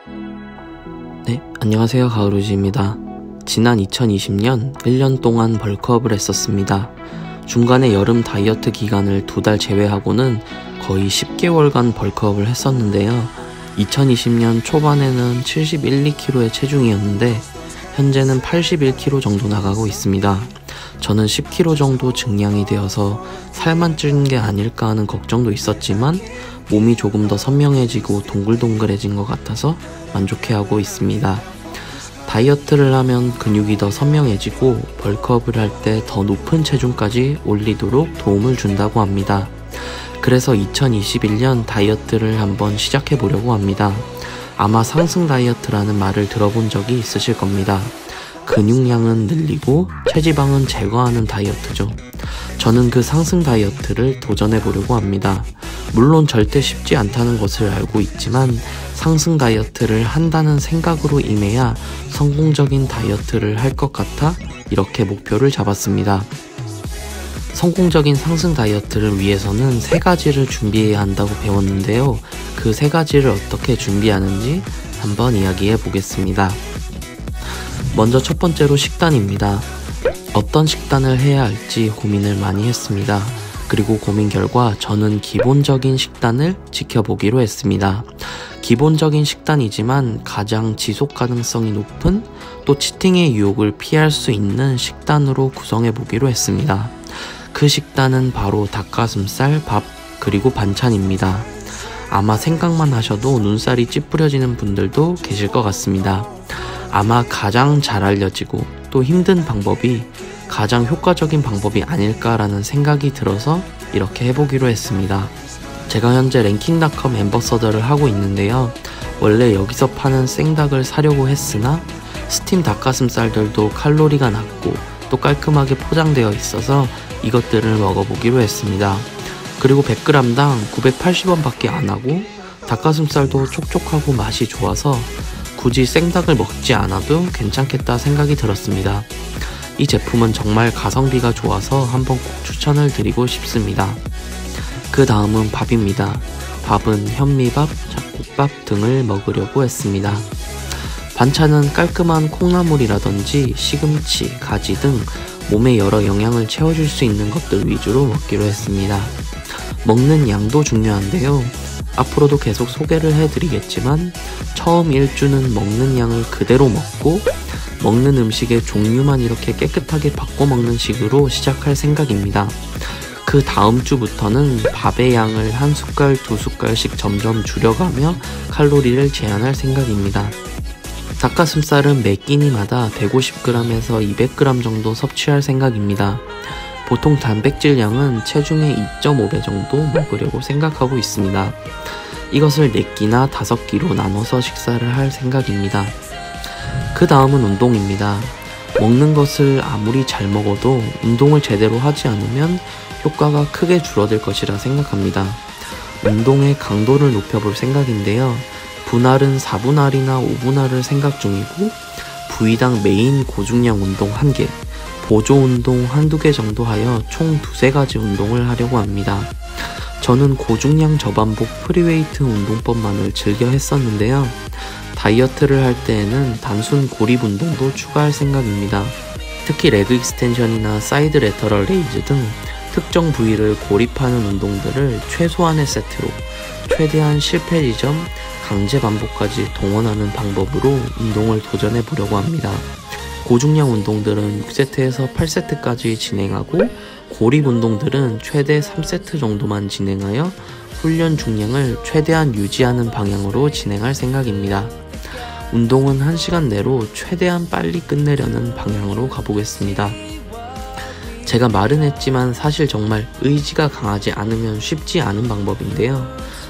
네, 안녕하세요. 가을우지입니다. 지난 2020년 1년 동안 벌크업을 했었습니다. 중간에 여름 다이어트 기간을 2달 제외하고는 거의 10개월간 벌크업을 했었는데요. 2020년 초반에는 71, 2kg의 체중이었는데 현재는 81kg 정도 나가고 있습니다. 저는 10kg 정도 증량이 되어서 살만 찌는 게 아닐까 하는 걱정도 있었지만 몸이 조금 더 선명해지고 동글동글해진 것 같아서 만족해하고 있습니다. 다이어트를 하면 근육이 더 선명해지고 벌크업을 할 때 더 높은 체중까지 올리도록 도움을 준다고 합니다. 그래서 2021년 다이어트를 한번 시작해 보려고 합니다. 아마 상승 다이어트라는 말을 들어본 적이 있으실 겁니다. 근육량은 늘리고 체지방은 제거하는 다이어트죠. 저는 그 상승 다이어트를 도전해 보려고 합니다. 물론 절대 쉽지 않다는 것을 알고 있지만 상승 다이어트를 한다는 생각으로 임해야 성공적인 다이어트를 할 것 같아 이렇게 목표를 잡았습니다. 성공적인 상승 다이어트를 위해서는 3가지를 준비해야 한다고 배웠는데요. 그 3가지를 어떻게 준비하는지 한번 이야기해 보겠습니다. 먼저 첫 번째로 식단입니다. 어떤 식단을 해야 할지 고민을 많이 했습니다. 그리고 고민 결과 저는 기본적인 식단을 지켜보기로 했습니다. 기본적인 식단이지만 가장 지속 가능성이 높은 또 치팅의 유혹을 피할 수 있는 식단으로 구성해 보기로 했습니다. 그 식단은 바로 닭가슴살, 밥, 그리고 반찬입니다. 아마 생각만 하셔도 눈살이 찌푸려지는 분들도 계실 것 같습니다. 아마 가장 잘 알려지고 또 힘든 방법이 가장 효과적인 방법이 아닐까라는 생각이 들어서 이렇게 해보기로 했습니다. 제가 현재 랭킹닷컴 앰버서더를 하고 있는데요. 원래 여기서 파는 생닭을 사려고 했으나 스팀 닭가슴살들도 칼로리가 낮고 또 깔끔하게 포장되어 있어서 이것들을 먹어보기로 했습니다. 그리고 100g당 980원 밖에 안하고 닭가슴살도 촉촉하고 맛이 좋아서 굳이 생닭을 먹지 않아도 괜찮겠다 생각이 들었습니다. 이 제품은 정말 가성비가 좋아서 한번 꼭 추천을 드리고 싶습니다. 그 다음은 밥입니다. 밥은 현미밥, 잡곡밥 등을 먹으려고 했습니다. 반찬은 깔끔한 콩나물이라든지 시금치, 가지 등 몸에 여러 영양을 채워줄 수 있는 것들 위주로 먹기로 했습니다. 먹는 양도 중요한데요. 앞으로도 계속 소개를 해드리겠지만 처음 1주는 먹는 양을 그대로 먹고 먹는 음식의 종류만 이렇게 깨끗하게 바꿔 먹는 식으로 시작할 생각입니다. 그 다음 주부터는 밥의 양을 1숟갈, 2숟갈씩 점점 줄여가며 칼로리를 제한할 생각입니다. 닭가슴살은 매 끼니마다 150g에서 200g 정도 섭취할 생각입니다. 보통 단백질량은 체중의 2.5배 정도 먹으려고 생각하고 있습니다. 이것을 4끼나 5끼로 나눠서 식사를 할 생각입니다. 그 다음은 운동입니다. 먹는 것을 아무리 잘 먹어도 운동을 제대로 하지 않으면 효과가 크게 줄어들 것이라 생각합니다. 운동의 강도를 높여볼 생각인데요. 분할은 4분할이나 5분할을 생각 중이고 부위당 메인 고중량 운동 1개, 보조 운동 1~2개 정도 하여 총 2~3가지 운동을 하려고 합니다. 저는 고중량 저반복 프리웨이트 운동법만을 즐겨 했었는데요. 다이어트를 할 때에는 단순 고립 운동도 추가할 생각입니다. 특히 레그 익스텐션이나 사이드 레터럴 레이즈 등 특정 부위를 고립하는 운동들을 최소한의 세트로 최대한 실패 지점, 강제 반복까지 동원하는 방법으로 운동을 도전해 보려고 합니다. 고중량 운동들은 6세트에서 8세트까지 진행하고 고립 운동들은 최대 3세트 정도만 진행하여 훈련 중량을 최대한 유지하는 방향으로 진행할 생각입니다. 운동은 1시간 내로 최대한 빨리 끝내려는 방향으로 가보겠습니다. 제가 말은 했지만 사실 정말 의지가 강하지 않으면 쉽지 않은 방법인데요.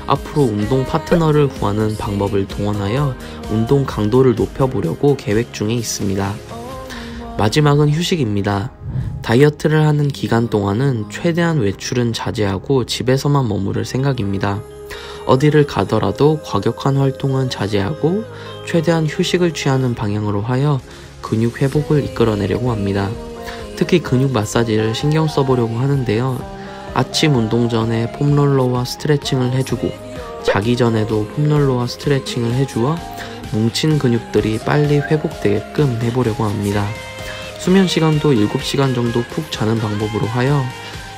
앞으로 운동 파트너를 구하는 방법을 동원하여 운동 강도를 높여보려고 계획 중에 있습니다. 마지막은 휴식입니다. 다이어트를 하는 기간 동안은 최대한 외출은 자제하고 집에서만 머무를 생각입니다. 어디를 가더라도 과격한 활동은 자제하고 최대한 휴식을 취하는 방향으로 하여 근육 회복을 이끌어내려고 합니다. 특히 근육 마사지를 신경 써보려고 하는데요. 아침 운동 전에 폼롤러와 스트레칭을 해주고 자기 전에도 폼롤러와 스트레칭을 해주어 뭉친 근육들이 빨리 회복되게끔 해보려고 합니다. 수면 시간도 7시간 정도 푹 자는 방법으로 하여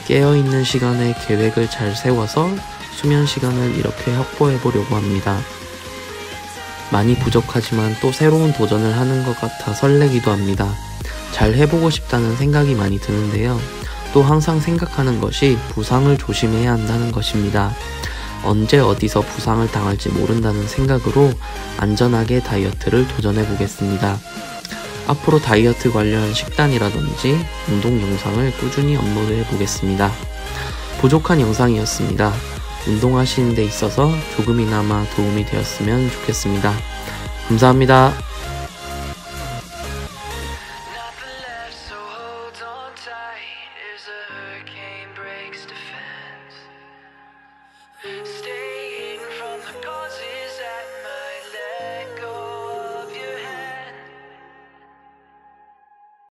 깨어있는 시간에 계획을 잘 세워서 수면 시간을 이렇게 확보해 보려고 합니다. 많이 부족하지만 또 새로운 도전을 하는 것 같아 설레기도 합니다. 잘 해보고 싶다는 생각이 많이 드는데요. 또 항상 생각하는 것이 부상을 조심해야 한다는 것입니다. 언제 어디서 부상을 당할지 모른다는 생각으로 안전하게 다이어트를 도전해 보겠습니다. 앞으로 다이어트 관련 식단이라든지 운동 영상을 꾸준히 업로드해 보겠습니다. 부족한 영상이었습니다. 운동하시는 데 있어서 조금이나마 도움이 되었으면 좋겠습니다. 감사합니다.